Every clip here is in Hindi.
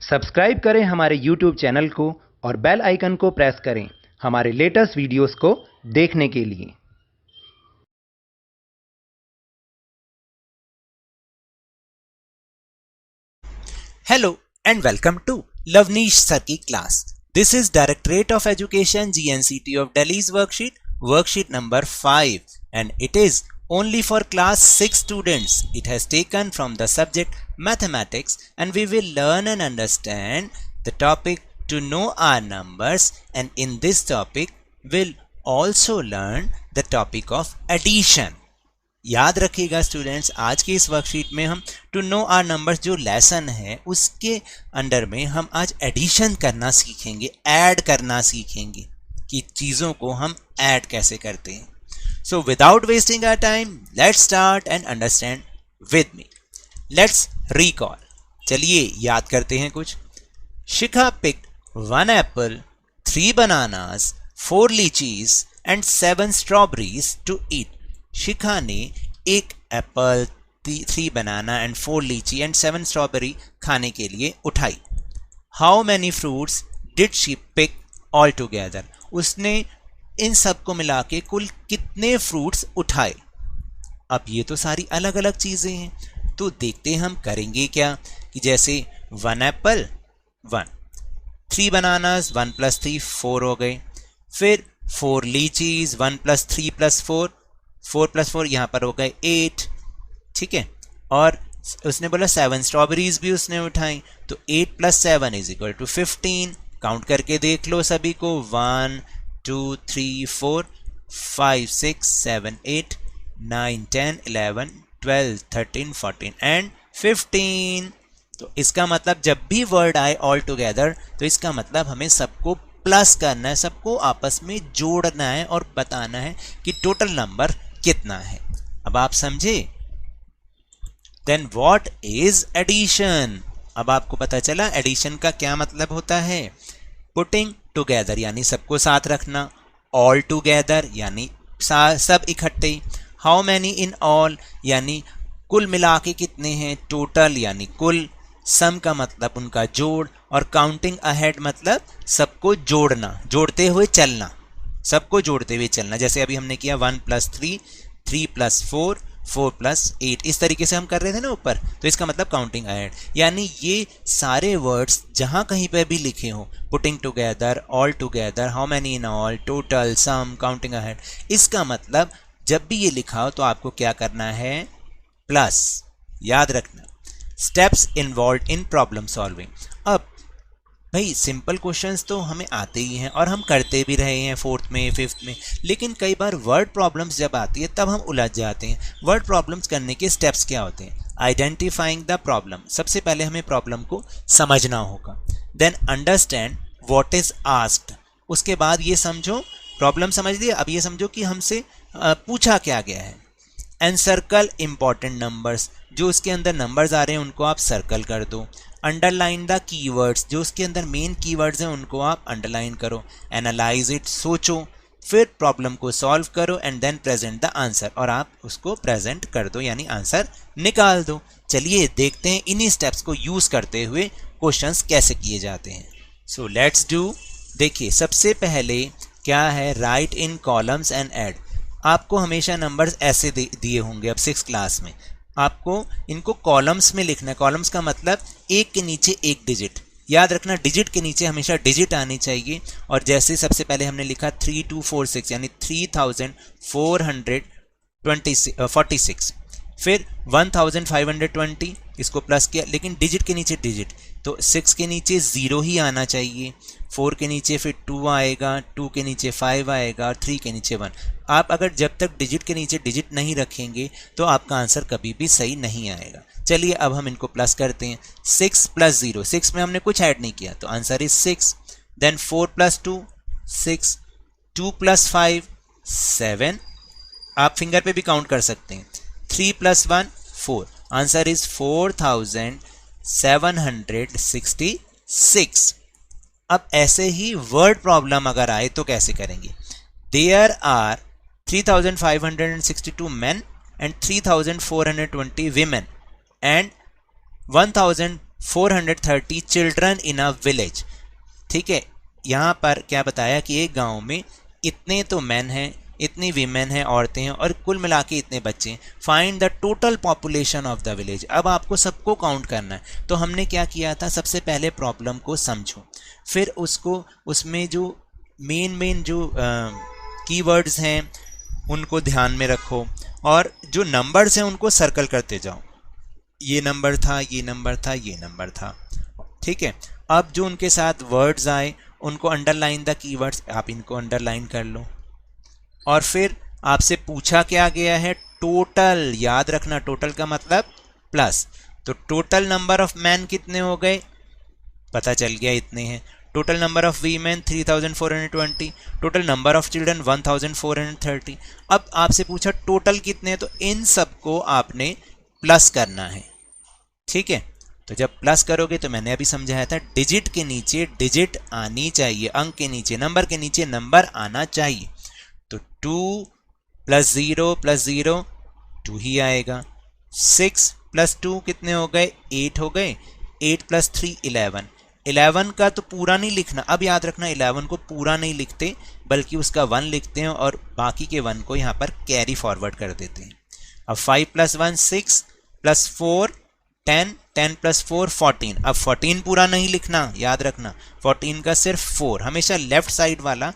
सब्सक्राइब करें हमारे YouTube चैनल को और बेल आइकन को प्रेस करें हमारे लेटेस्ट वीडियोस को देखने के लिए। Hello and welcome to Lavneesh Sir की class. This is Directorate of Education GNCT of Delhi's worksheet number 5, and it is only for class 6 students. It has taken from the subject mathematics, and we will learn and understand the topic to know our numbers, and in this topic we'll also learn the topic of addition. याद रखिएगा स्टूडेंट्स, आज की इस वर्कशीट में हम टू नो आर नंबर्स जो लेसन है उसके अंडर में हम आज एडिशन करना सीखेंगे, ऐड करना सीखेंगे कि चीज़ों को हम ऐड कैसे करते हैं। So without wasting our time let's start and understand with me. Let's recall, चलिए याद करते हैं कुछ। Shikha picked 1 apple, 3 bananas, 4 lychees and 7 strawberries to eat. Shikha ने 1 एप्पल, 3 बनाना एंड 4 लीची एंड 7 स्ट्रॉबेरी खाने के लिए उठाई। How many fruits did she pick all together? उसने इन सब को मिला के कुल कितने फ्रूट्स उठाए? अब ये तो सारी अलग अलग चीज़ें हैं, तो देखते हैं हम करेंगे क्या। कि जैसे 1 एप्पल 1, 3 बनानास 1 + 3 4 हो गए, फिर 4 लीचीज 1 + 3 + 4 4 + 4 यहाँ पर हो गए 8, ठीक है। और उसने बोला 7 स्ट्रॉबेरीज भी उसने उठाई, तो 8 + 7 = 15। काउंट करके देख लो सभी को, 1 2 3 4 5 6 7 8 9 10 11 12 13 14 एंड 15। तो इसका मतलब जब भी वर्ड आए ऑल टुगेदर, तो इसका मतलब हमें सबको प्लस करना है, सबको आपस में जोड़ना है और बताना है कि टोटल नंबर कितना है। अब आप समझे? Then what is addition? अब आपको पता चला एडिशन का क्या मतलब होता है। पुटिंग टुगेदर यानी सबको साथ रखना, ऑल टुगेदर यानी सब इकट्ठे, हाउ मैनी इन ऑल यानी कुल मिला के कितने हैं, टोटल यानी कुल, सम का मतलब उनका जोड़, और काउंटिंग अहेड मतलब सबको जोड़ना, जोड़ते हुए चलना, सबको जोड़ते हुए चलना। जैसे अभी हमने किया 1 + 3, 3 + 4, 4 + 8, इस तरीके से हम कर रहे थे ना ऊपर, तो इसका मतलब काउंटिंग अहेड। यानी ये सारे वर्ड्स जहाँ कहीं पर भी लिखे हों, putting together, all together, how many in all, total, sum, counting ahead, इसका मतलब जब भी ये लिखा हो तो आपको क्या करना है, प्लस। याद रखना। Steps involve in problem solving. अब भाई सिंपल क्वेश्चंस तो हमें आते ही हैं और हम करते भी रहे हैं 4th में 5th में, लेकिन कई बार वर्ड प्रॉब्लम्स जब आती है तब हम उलझ जाते हैं। वर्ड प्रॉब्लम्स करने के स्टेप्स क्या होते हैं? आइडेंटिफाइंग द प्रॉब्लम, सबसे पहले हमें प्रॉब्लम को समझना होगा। Then understand what is asked, उसके बाद ये समझो प्रॉब्लम समझ लिया, अब ये समझो कि हमसे पूछा क्या गया है। एंड सर्कल इंपॉर्टेंट नंबर्स, जो उसके अंदर नंबर्स आ रहे हैं उनको आप सर्कल कर दो। अंडरलाइन द कीवर्ड्स, जो उसके अंदर मेन कीवर्ड्स हैं उनको आप अंडरलाइन करो। एनालाइज इट, सोचो, फिर प्रॉब्लम को सॉल्व करो and then present the answer, और आप उसको प्रेजेंट कर दो यानी आंसर निकाल दो। चलिए देखते हैं इन्हीं स्टेप्स को यूज करते हुए क्वेश्चंस कैसे किए जाते हैं। So let's do. देखिए सबसे पहले क्या है, right in columns and add. आपको हमेशा नंबर्स ऐसे दिए होंगे, अब 6th क्लास में आपको इनको कॉलम्स में लिखना है। कॉलम्स का मतलब एक के नीचे एक डिजिट, याद रखना डिजिट के नीचे हमेशा डिजिट आनी चाहिए। और जैसे सबसे पहले हमने लिखा 3246 यानी 3446, फिर 1520 इसको प्लस किया, लेकिन डिजिट के नीचे डिजिट, तो 6 के नीचे 0 ही आना चाहिए, 4 के नीचे फिर 2 आएगा, 2 के नीचे 5 आएगा, और 3 के नीचे 1। आप अगर जब तक डिजिट के नीचे डिजिट नहीं रखेंगे तो आपका आंसर कभी भी सही नहीं आएगा। चलिए अब हम इनको प्लस करते हैं। 6 + 0, 6 में हमने कुछ ऐड नहीं किया तो आंसर इज 6। देन 4 + 2 6, 2 + 5 7, आप फिंगर पे भी काउंट कर सकते हैं। 3 + 1 4, आंसर इज 4766। अब ऐसे ही वर्ड प्रॉब्लम अगर आए तो कैसे करेंगे? There are 3562 men and 3420 women and 1000 430 children in a village. ठीक है, यहाँ पर क्या बताया कि एक गांव में इतने तो मैन हैं, इतनी वीमेन हैं, औरतें हैं, और कुल मिला के इतने बच्चे हैं। Find the total population of the village. अब आपको सबको काउंट करना है। तो हमने क्या किया था, सबसे पहले प्रॉब्लम को समझो, फिर उसको उसमें जो मेन जो कीवर्ड्स हैं उनको ध्यान में रखो, और जो नंबर्स हैं उनको सर्कल करते जाओ। ये नंबर था, ये नंबर था, ये नंबर था। ठीक है, अब जो उनके साथ वर्ड्स आए उनको अंडरलाइन द कीवर्ड्स, आप इनको अंडरलाइन कर लो। और फिर आपसे पूछा क्या गया है, टोटल। याद रखना, टोटल का मतलब प्लस। तो टोटल नंबर ऑफ मैन कितने हो गए, पता चल गया इतने हैं। Total number of women 3420, total number of children 1430। अब आपसे पूछा टोटल कितने हैं, तो इन सबको आपने प्लस करना है। ठीक है, तो जब प्लस करोगे तो मैंने अभी समझाया था, डिजिट के नीचे डिजिट आनी चाहिए, अंक के नीचे, नंबर के नीचे नंबर आना चाहिए। तो 2 + 0 + 0 2 ही आएगा। 6 + 2 कितने हो गए, 8 हो गए। 8 + 3 11। 11 का तो पूरा नहीं लिखना। अब याद रखना, 11 को पूरा नहीं लिखते बल्कि उसका 1 लिखते हैं और बाकी के 1 को यहाँ पर कैरी फॉरवर्ड कर देते हैं। अब 5 + 1 6 + 4 10, 10 + 4 14। अब 14 पूरा नहीं लिखना, याद रखना 14 का सिर्फ 4, हमेशा लेफ्ट साइड वाला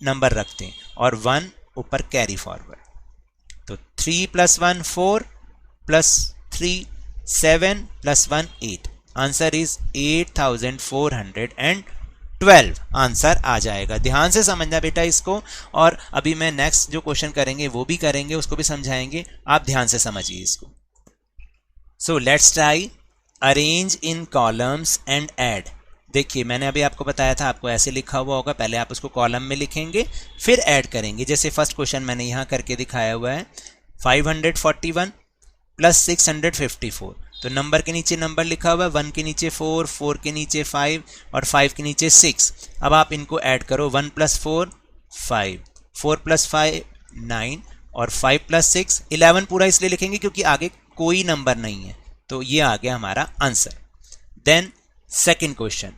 नंबर रखते हैं, और 1 ऊपर कैरी फॉरवर्ड। तो 3 + 1 4 + 3 7 + 1 8। आंसर इज 8412 आंसर आ जाएगा। ध्यान से समझना बेटा इसको, और अभी मैं नेक्स्ट जो क्वेश्चन करेंगे वो भी करेंगे, उसको भी समझाएंगे, आप ध्यान से समझिए इसको। So let's try arrange in columns and add. देखिए मैंने अभी आपको बताया था, आपको ऐसे लिखा हुआ होगा, पहले आप उसको कॉलम में लिखेंगे फिर ऐड करेंगे। जैसे फर्स्ट क्वेश्चन मैंने यहाँ करके दिखाया हुआ है, 541 + 654। तो नंबर के नीचे नंबर लिखा हुआ है, 1 के नीचे 4, 4 के नीचे 5 और 5 के नीचे 6। अब आप इनको ऐड करो, 1 + 4 5, 4 + 5 9 और 5 + 6 11। पूरा इसलिए लिखेंगे क्योंकि आगे कोई नंबर नहीं है, तो ये आ गया हमारा answer. Then second question,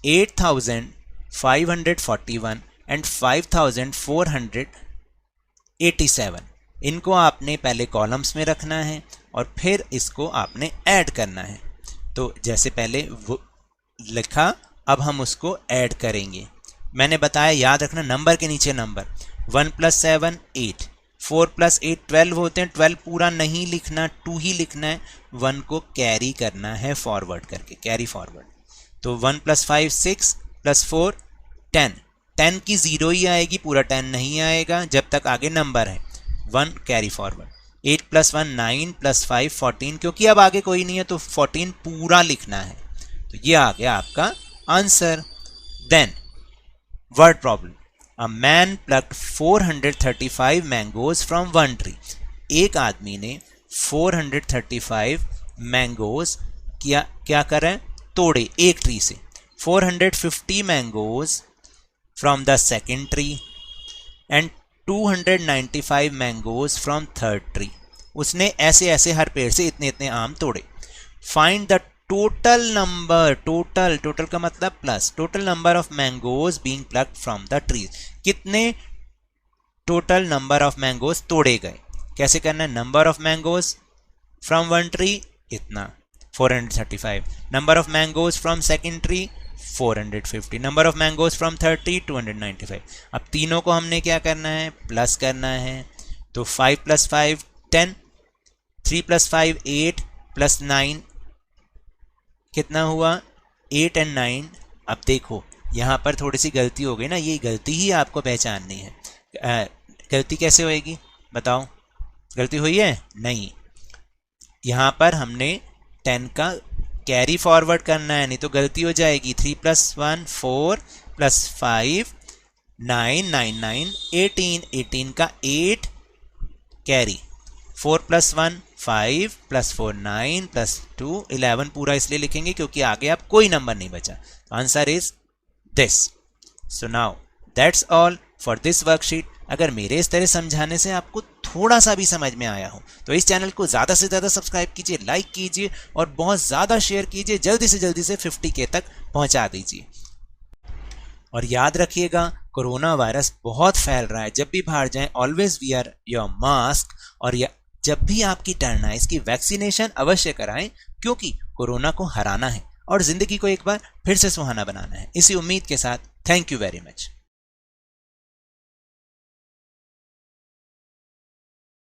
8541 and 5487। इनको आपने पहले कॉलम्स में रखना है और फिर इसको आपने ऐड करना है। तो जैसे पहले वो लिखा, अब हम उसको ऐड करेंगे। मैंने बताया, याद रखना नंबर के नीचे नंबर। 1 + 7 8, 4 + 8 12 होते हैं। 12 पूरा नहीं लिखना, 2 ही लिखना है। 1 को कैरी करना है फॉरवर्ड करके, कैरी फॉरवर्ड। तो 1 + 5 6 + 4 10। 10 की 0 ही आएगी, पूरा 10 नहीं आएगा जब तक आगे नंबर है। 1 कैरी फॉरवर्ड। 8 + 1 9 + 5 14, क्योंकि अब आगे कोई नहीं है तो 14 पूरा लिखना है। तो ये आ गया आपका answer. Then word problem, a man plucked 435 mangoes from one tree. एक आदमी ने 435 मैंगोज क्या करें, तोड़े एक ट्री से। 450 mangoes from the second tree and 295 mangoes from third tree. उसने ऐसे ऐसे हर पेड़ से इतने इतने आम तोड़े। Find the total number, total का मतलब plus, total number of mangoes being plucked from the tree. कितने टोटल नंबर ऑफ मैंगोज तोड़े गए। कैसे करना है, number of mangoes from one tree इतना 435, number of mangoes from second tree 450, number of mangoes from third tree 295। अब तीनों को हमने क्या करना है, प्लस करना है। तो 5 + 5 10, 3 + 5 8 + 9 कितना हुआ 8 और 9। अब देखो यहाँ पर थोड़ी सी गलती हो गई ना, ये गलती ही आपको पहचाननी है। गलती कैसे होएगी बताओ, गलती हुई है नहीं। यहाँ पर हमने 10 का कैरी फॉरवर्ड करना है, नहीं तो गलती हो जाएगी। 3 + 1 4 + 5 9 9 9 18, 18 का 8 कैरी। 4 + 1 5 + 4 9 + 2 11। पूरा इसलिए लिखेंगे क्योंकि आगे अब कोई नंबर नहीं बचा। Answer is this. So now that's all for this worksheet. अगर मेरे इस तरह समझाने से आपको थोड़ा सा भी समझ में आया हो तो इस चैनल को ज़्यादा से ज़्यादा सब्सक्राइब कीजिए, लाइक कीजिए और बहुत ज़्यादा शेयर कीजिए, जल्दी से 50K तक पहुंचा दीजिए। और याद रखिएगा कोरोना वायरस बहुत फैल रहा है, जब भी बाहर जाएं ऑलवेज वियर योर मास्क, और जब भी आपकी टर्न आए इसकी वैक्सीनेशन अवश्य कराएं, क्योंकि कोरोना को हराना है और जिंदगी को एक बार फिर से सुहाना बनाना है। इसी उम्मीद के साथ थैंक यू वेरी मच।